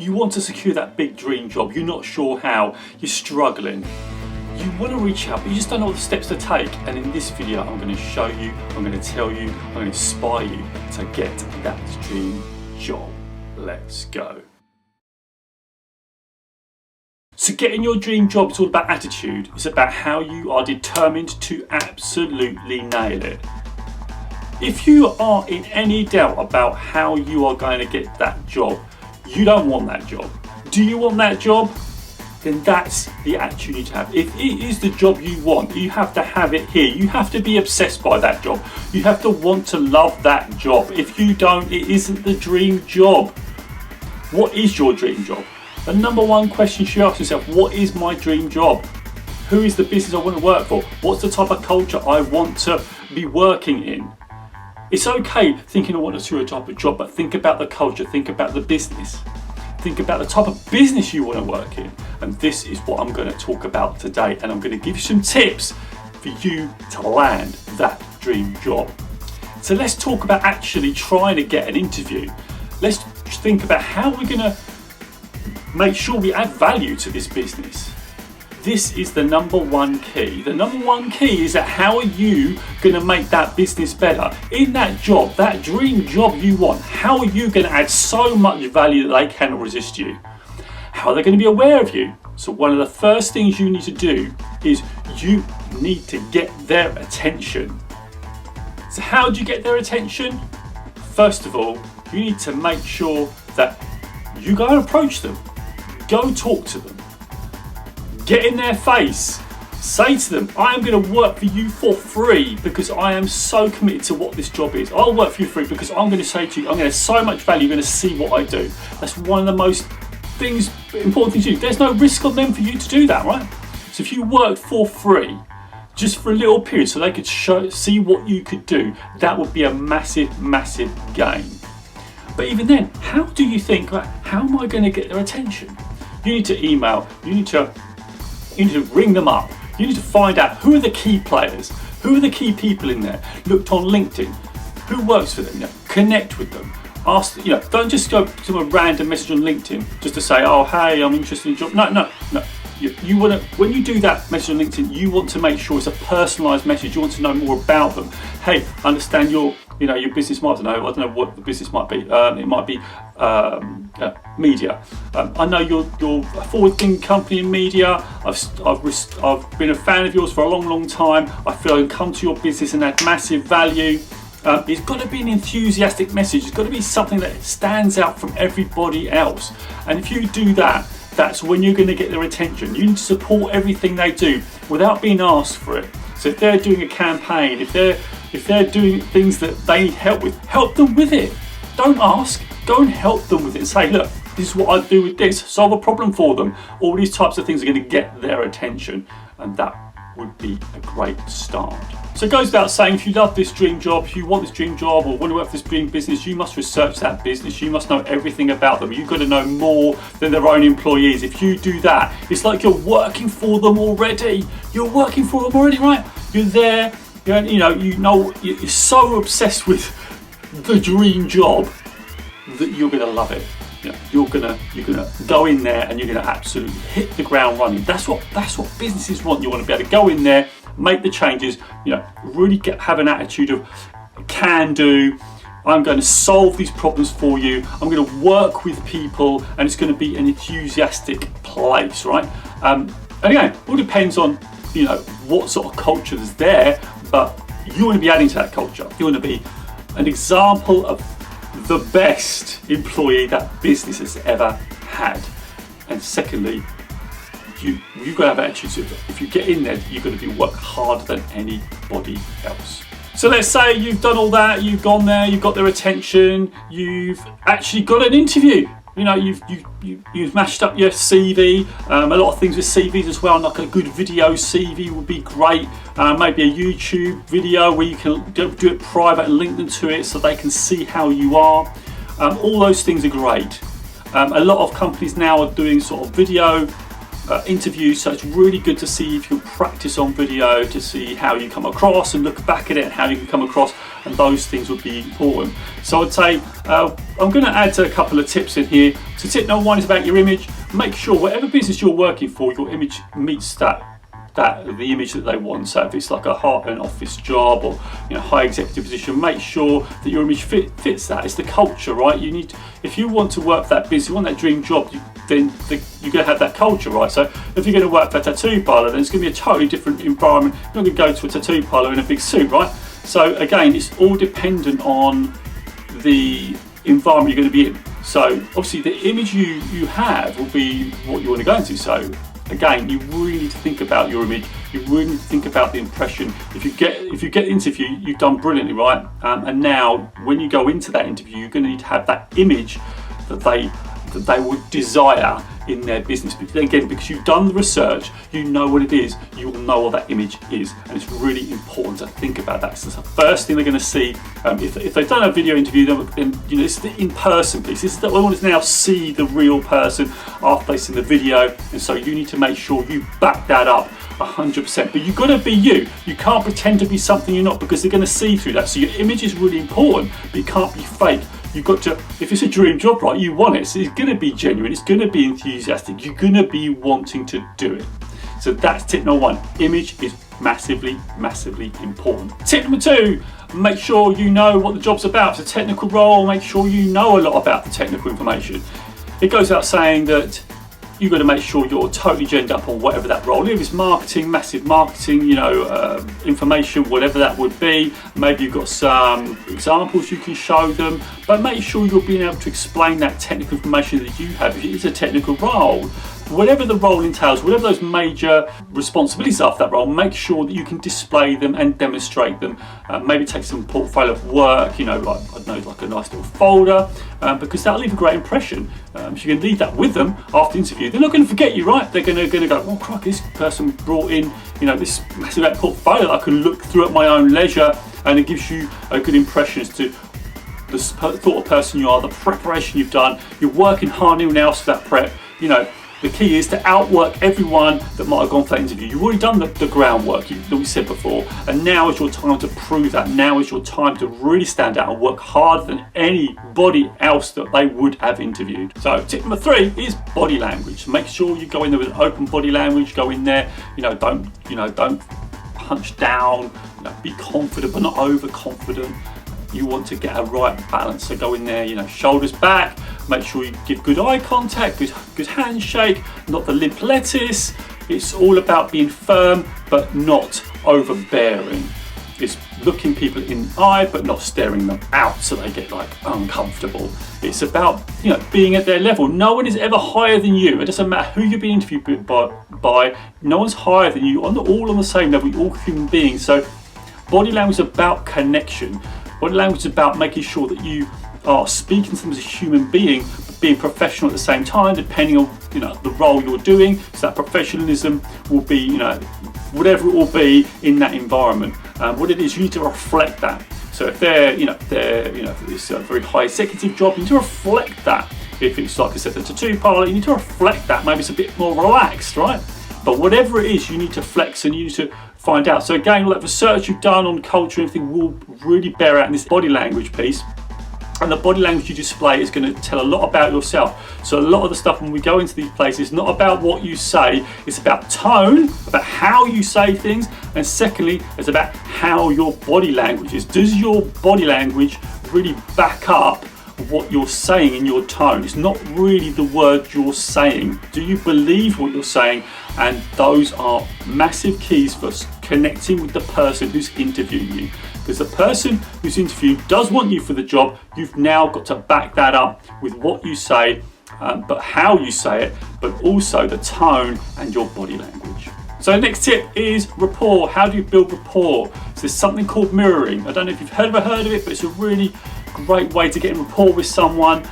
You want to secure that big dream job. You're not sure how. You're struggling. You want to reach out, but you just don't know what the steps to take. And in this video, I'm going to show you, I'm going to tell you, I'm going to inspire you to get that dream job. Let's go. So getting your dream job is all about attitude. It's about how you are determined to absolutely nail it. If you are in any doubt about how you are going to get that job, you don't want that job. Do you want that job? Then that's the attitude you need to have. If it is the job you want, you have to have it here. You have to be obsessed by that job. You have to want to love that job. If you don't, it isn't the dream job. What is your dream job? The number one question you should ask yourself, what is my dream job? Who is the business I want to work for? What's the type of culture I want to be working in? It's okay thinking I want to do a type of job, but think about the culture, think about the business. Think about the type of business you want to work in. And this is what I'm going to talk about today. And I'm going to give you some tips for you to land that dream job. So let's talk about actually trying to get an interview. Let's think about how we're going to make sure we add value to this business. This is the number one key. The number one key is that how are you going to make that business better? In that job, that dream job you want, how are you going to add so much value that they cannot resist you? How are they going to be aware of you? So one of the first things you need to do is you need to get their attention. So how do you get their attention? First of all, you need to make sure that you go and approach them. Go talk to them. Get in their face. Say to them, I am going to work for you for free because I am so committed to what this job is. I'll work for you for free because I'm going to say to you, I'm going to have so much value, you're going to see what I do. That's one of the most important things to do. There's no risk on them for you to do that, right? So if you worked for free, just for a little period so they could see what you could do, that would be a massive, massive gain. But even then, how do you think, how am I going to get their attention? You need to email, you need to ring them up. You need to find out who are the key players, who are the key people in there. Look on LinkedIn, who works for them, connect with them. Ask, don't just go to a random message on LinkedIn just to say, oh, hey, I'm interested in your job. No. You want to, when you do that message on LinkedIn, you want to make sure it's a personalised message. You want to know more about them. Hey, I understand your business might, I don't know what the business might be. It might be media. I know you're a forward-thinking company in media. I've been a fan of yours for a long, long time. I feel I can come to your business and add massive value. It's got to be an enthusiastic message. It's got to be something that stands out from everybody else. And if you do that, that's when you're going to get their attention. You need to support everything they do without being asked for it. So if they're doing a campaign, if they're doing things that they need help with, help them with it. Don't ask, go and help them with it and say, look, this is what I do with this, solve a problem for them. All these types of things are going to get their attention, and that would be a great start. So it goes without saying, if you love this dream job, if you want this dream job or want to work for this dream business, you must research that business. You must know everything about them. You've got to know more than their own employees. If you do that, it's like you're working for them already. You're working for them already, right? You're there, you're so obsessed with the dream job that you're going to love it. You're gonna go in there and you're gonna absolutely hit the ground running. That's what businesses want. You want to be able to go in there, make the changes, really have an attitude of can do. I'm going to solve these problems for you. I'm going to work with people, and it's going to be an enthusiastic place, right? And again, it all depends on what sort of culture is there, but you want to be adding to that culture. You want to be an example of the best employee that business has ever had. And secondly, you've got to have an attitude. If you get in there, you're going to be work harder than anybody else. So let's say you've done all that, you've gone there, you've got their attention, you've actually got an interview. You've mashed up your CV. A lot of things with CVs as well, like a good video CV would be great. Maybe a YouTube video where you can do it private and link them to it so they can see how you are. All those things are great. A lot of companies now are doing sort of video interviews, so it's really good to see if you can practice on video to see how you come across and look back at it and how you can come across. and those things would be important. So I'd say I'm going to add a couple of tips in here. So tip number one is about your image. Make sure whatever business you're working for, your image meets the image that they want. So if it's like an office job or high executive position, make sure that your image fits that. It's the culture, right? If you want to work for that business, you want that dream job, then you're going to have that culture, right? So if you're going to work for a tattoo parlour, then it's going to be a totally different environment. You're not going to go to a tattoo parlour in a big suit, right? So again, it's all dependent on the environment you're going to be in. So obviously the image you have will be what you want to go into. So again, you really need to think about your image. You really need to think about the impression. If you get the interview, you've done brilliantly, right? And now, when you go into that interview, you're going to need to have that image that they would desire in their business. But again, because you've done the research, you know what it is. You will know what that image is, and it's really important to think about that. So it's the first thing they're going to see. If they've done a video interview, then it's the in-person piece. This is that they want to now see the real person after they've seen the video, and so you need to make sure you back that up 100%. But you've got to be you. You can't pretend to be something you're not, because they're going to see through that. So your image is really important, but you can't be fake. You've got to, if it's a dream job, right, you want it. So it's going to be genuine, it's going to be enthusiastic, you're going to be wanting to do it. So that's tip number one. Image is massively, massively important. Tip number two, make sure you know what the job's about. If it's a technical role, make sure you know a lot about the technical information. It goes without saying that you've got to make sure you're totally genned up on whatever that role is. If it's marketing, massive marketing, information, whatever that would be. Maybe you've got some examples you can show them, but make sure you're being able to explain that technical information that you have. If it is a technical role, whatever the role entails, whatever those major responsibilities are for that role, make sure that you can display them and demonstrate them. Maybe take some portfolio of work, like a nice little folder, because that'll leave a great impression. So you can leave that with them after the interview. They're not going to forget you, right? They're going to go, oh crap, this person brought in, this massive portfolio that I can look through at my own leisure, and it gives you a good impression as to the sort of person you are, the preparation you've done. You're working hard now for that prep. The key is to outwork everyone that might have gone for that interview. You've already done the groundwork that we said before, and now is your time to prove that. Now is your time to really stand out and work harder than anybody else that they would have interviewed. So tip number three is body language. Make sure you go in there with an open body language. Go in there, don't hunch down. Be confident but not overconfident. You want to get a right balance, so go in there, shoulders back, make sure you give good eye contact, good handshake, not the limp lettuce. It's all about being firm but not overbearing. It's looking people in the eye but not staring them out so they get uncomfortable. It's about being at their level. No one is ever higher than you. It doesn't matter who you're being interviewed by. No one's higher than you. All on the same level. You're all human beings. So body language is about connection. Body language is about making sure that you are speaking to them as a human being, but being professional at the same time, depending on the role you're doing. So that professionalism will be whatever it will be in that environment. What it is, you need to reflect that. So if if it's a very high executive job, you need to reflect that. If it's, like I said, the tattoo parlour, you need to reflect that. Maybe it's a bit more relaxed, right? But whatever it is, you need to flex and you need to find out. So again, all that research you've done on culture and everything will really bear out in this body language piece. And the body language you display is going to tell a lot about yourself. So a lot of the stuff when we go into these places is not about what you say, it's about tone, about how you say things, and secondly, it's about how your body language is. Does your body language really back up what you're saying in your tone? It's not really the words you're saying. Do you believe what you're saying? And those are massive keys for connecting with the person who's interviewing you. Because the person who's interviewing does want you for the job. You've now got to back that up with what you say, but how you say it, but also the tone and your body language. So the next tip is rapport. How do you build rapport? So there's something called mirroring. I don't know if you've ever heard of it, but it's a really great way to get in rapport with someone.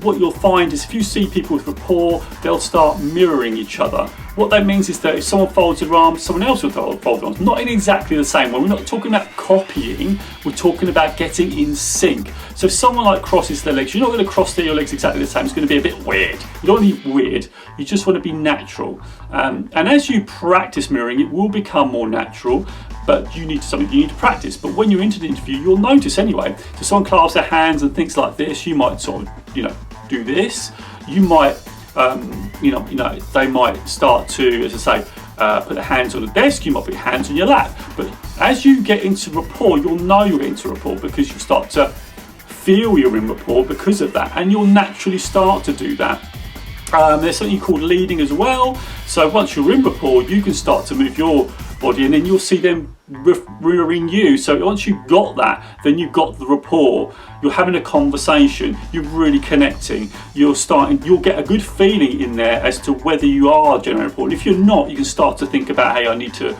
What you'll find is if you see people with rapport, they'll start mirroring each other. What that means is that if someone folds their arms, someone else will fold their arms. Not in exactly the same way. We're not talking about copying, we're talking about getting in sync. So if someone crosses their legs, you're not going to cross your legs exactly the same. It's going to be a bit weird. You don't want to be weird, you just want to be natural. And as you practice mirroring, it will become more natural. but you need something you need to practice. But when you're into the interview, you'll notice anyway. So someone clasps their hands and things like this, you might sort of, do this. You might, they might start to, as I say, put their hands on the desk. You might put your hands on your lap. But as you get into rapport, you'll know you're into rapport because you start to feel you're in rapport because of that, and you'll naturally start to do that. There's something called leading as well. So once you're in rapport, you can start to move your body, and then you'll see them mirroring you. So once you've got that, then you've got the rapport. You're having a conversation. You're really connecting. You'll get a good feeling in there as to whether you are generating rapport. And if you're not, you can start to think about, hey, I need to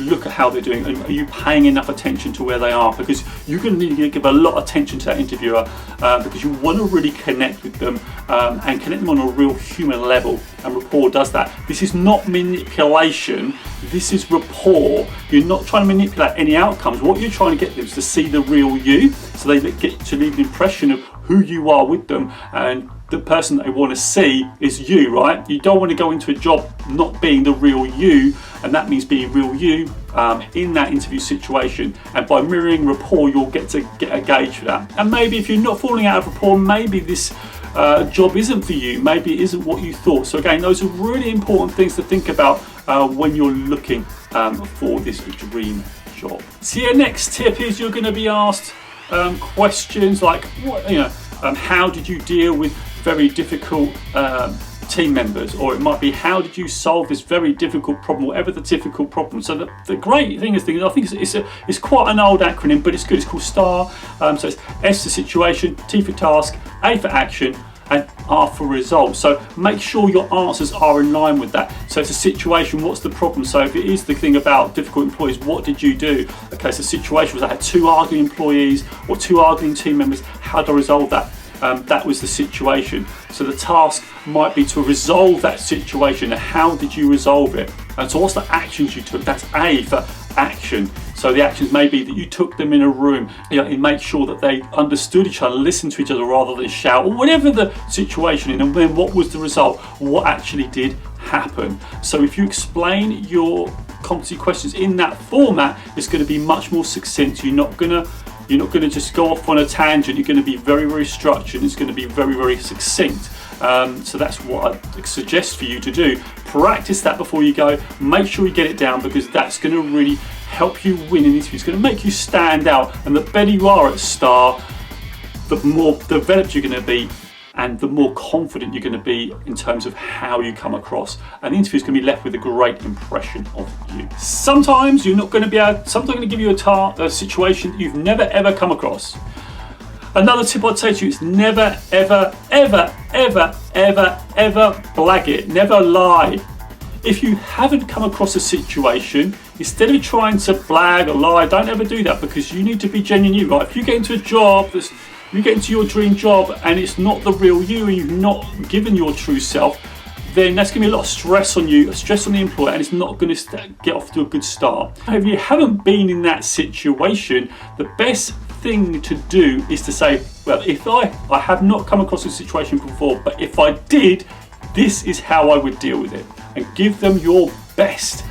look at how they're doing. And are you paying enough attention to where they are? Because you're going to need to give a lot of attention to that interviewer because you want to really connect with them and connect them on a real human level. And rapport does that. This is not manipulation. This is rapport. You're not trying to manipulate any outcomes. What you're trying to get them is to see the real you, so they get to leave an impression of who you are with them, and the person that they want to see is you, right? You don't want to go into a job not being the real you, and that means being real you in that interview situation. And by mirroring rapport, you'll get a gauge for that. And maybe if you're not falling out of rapport, maybe this job isn't for you. Maybe it isn't what you thought. So again, those are really important things to think about when you're looking for this dream job. So your next tip is you're going to be asked questions like, how did you deal with very difficult team members? Or it might be, how did you solve this very difficult problem, whatever the difficult problem. So the great thing is, I think it's quite an old acronym, but it's good. It's called STAR. So it's S for situation, T for task, A for action, and R for results. So make sure your answers are in line with that. So it's a situation, what's the problem? So if it is the thing about difficult employees, what did you do? Okay, so the situation was I had 2 arguing employees or 2 arguing team members. How did I resolve that? That was the situation. So the task might be to resolve that situation. How did you resolve it? And so what's the actions you took? That's A for action. So the actions may be that you took them in a room, and make sure that they understood each other, listened to each other rather than shout, or whatever the situation is. And then what was the result? What actually did happen? So if you explain your competency questions in that format, it's going to be much more succinct. You're not going to just go off on a tangent. You're going to be very, very structured. It's going to be very, very succinct. So that's what I suggest for you to do. Practice that before you go. Make sure you get it down, because that's going to really help you win an interview. It's going to make you stand out. And the better you are at STAR, the more developed you're going to be, and the more confident you're going to be in terms of how you come across. And the interview is going to be left with a great impression of you. Sometimes you're not going to be able, sometimes I'm going to give you a situation that you've never ever come across. Another tip I'd say to you is never, ever, ever, ever, ever, ever blag it. Never lie. If you haven't come across a situation, instead of trying to blag or lie, don't ever do that, because you need to be genuine you, right? If you get into a job you get into your dream job and it's not the real you, and you've not given your true self, then that's going to be a lot of stress on you, stress on the employer, and it's not going to get off to a good start. If you haven't been in that situation, the best thing to do is to say, well, if I have not come across this situation before, but if I did, this is how I would deal with it, and give them your best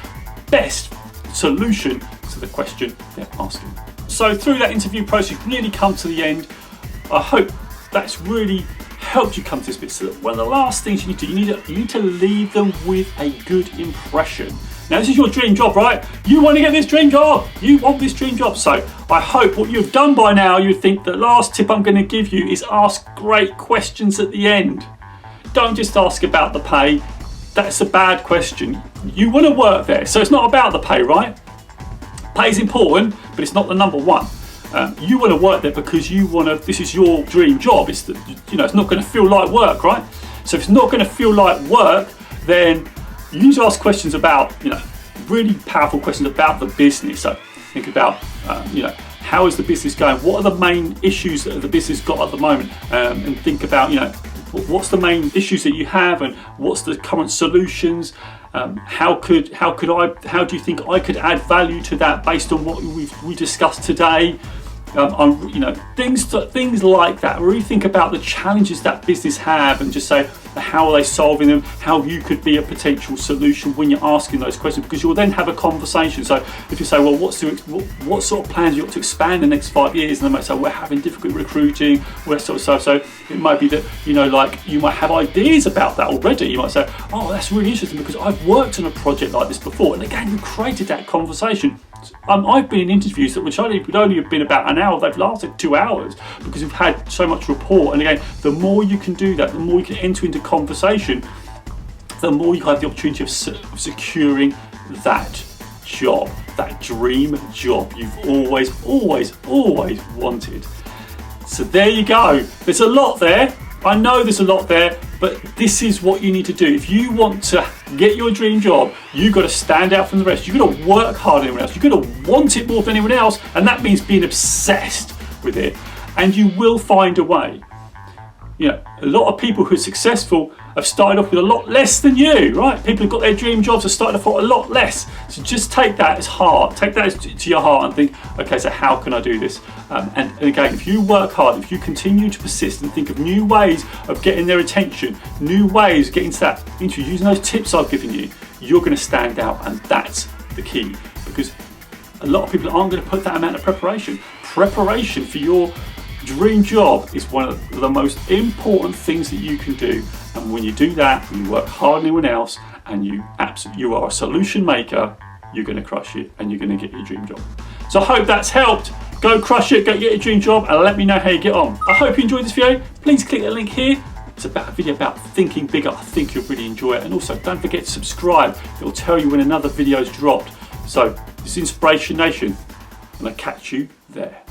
solution to the question they're asking. So through that interview process, you've really come to the end. I hope that's really helped you come to this bit. So one of the last things you need to do, you need to leave them with a good impression. Now this is your dream job, right? You want to get this dream job. You want this dream job. So I hope what you've done by now, you think the last tip I'm going to give you is ask great questions at the end. Don't just ask about the pay. That's a bad question. You want to work there, so it's not about the pay, right? Pay is important, but it's not the number one. You want to work there because you want to. This is your dream job. It's it's not going to feel like work, right? So if it's not going to feel like work, then you need to ask questions about, really powerful questions about the business. So think about, how is the business going? What are the main issues that the business got at the moment? And think about, what's the main issues that you have, and what's the current solutions? How do you think I could add value to that based on what we discussed today? things like that. Really think about the challenges that business have and just say, how are they solving them? How you could be a potential solution when you're asking those questions, because you'll then have a conversation. So if you say, well, what sort of plans you want to expand in the next 5 years, and they might say, we're having difficulty recruiting, all that sort of stuff. So it might be that, like you might have ideas about that already. You might say, oh, that's really interesting because I've worked on a project like this before. And again, you created that conversation. I've been in interviews that would only have been about an hour. They've lasted 2 hours because we've had so much rapport. And again, the more you can do that, the more you can enter into conversation, the more you have the opportunity of securing that job, that dream job you've always wanted. So there you go. There's a lot there. I know there's a lot there, but this is what you need to do. If you want to get your dream job, you've got to stand out from the rest. You've got to work harder than anyone else. You've got to want it more than anyone else, and that means being obsessed with it. And you will find a way. A lot of people who are successful have started off with a lot less than you, right? People who've got their dream jobs have started off with a lot less. So just take that as heart, take that to your heart and think, okay, so how can I do this? And again, if you work hard, if you continue to persist and think of new ways of getting their attention, new ways of getting to that interview, using those tips I've given you, you're going to stand out, and that's the key, because a lot of people aren't going to put that amount of preparation. Preparation for your dream job is one of the most important things that you can do, and when you do that, when you work harder than anyone else, and you are a solution maker, you're going to crush it and you're going to get your dream job. So I hope that's helped. Go crush it, go get your dream job, and let me know how you get on. I hope you enjoyed this video. Please click the link here. It's about a video about thinking bigger. I think you'll really enjoy it, and also don't forget to subscribe. It'll tell you when another video is dropped. So this is Inspiration Nation, and I'll catch you there.